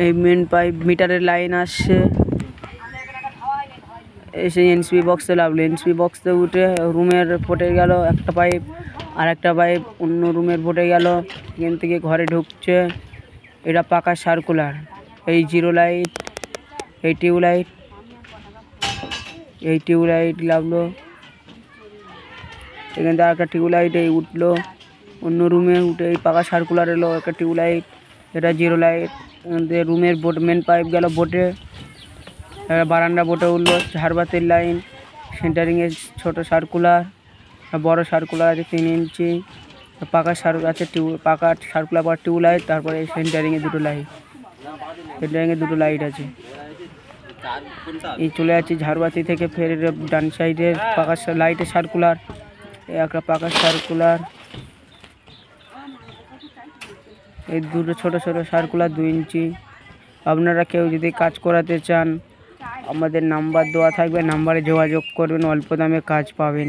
এই main pipe মিটারের line আসছে, এসে এনসিবি বক্সে লাগলো। এনসিবি বক্সে উঠে রুমের পটে গেল একটা পাইপ, আর একটা পাইপ অন্য রুমের পটে গেল, এখান থেকে ঘরে ঢুকছে। এটা পাকা সার্কুলার। এই জিরো লাইট, এই টিউবলাইট, এই টিউবলাইট লাগলো। এখান থেকে একটা টিউবলাইট এই উঠলো অন্য রুমে, উঠে এই পাকা সার্কুলার এলো একটা টিউবলাইট, এটা জিরো লাইট। রুমের বোট মেন পাইপ গেল বোটে, বারান্দা বোটে উঠলো ঝাড়বাতির লাইন। সেন্টারিংয়ে ছোটো সার্কুলার, বড় সার্কুলার আছে 3 ইঞ্চি, পাকা আছে পাকা সার্কুলার পর টিউবলাইট, তারপরে সেন্টারিংয়ে দুটো লাইট, সেন্টারিংয়ে দুটো লাইট আছে। এই চলে যাচ্ছি ঝাড়বাতি থেকে, ফের ডান সাইডে পাকা লাইটের সার্কুলার, একটা পাকা সার্কুলার, এই দুটো ছোট ছোট সার্কুলার 2 ইঞ্চি। আপনারা কেউ যদি কাজ করাতে চান আমাদের নাম্বার দেওয়া থাকবে, নাম্বারে যোগাযোগ করবেন, অল্প দামে কাজ পাবেন।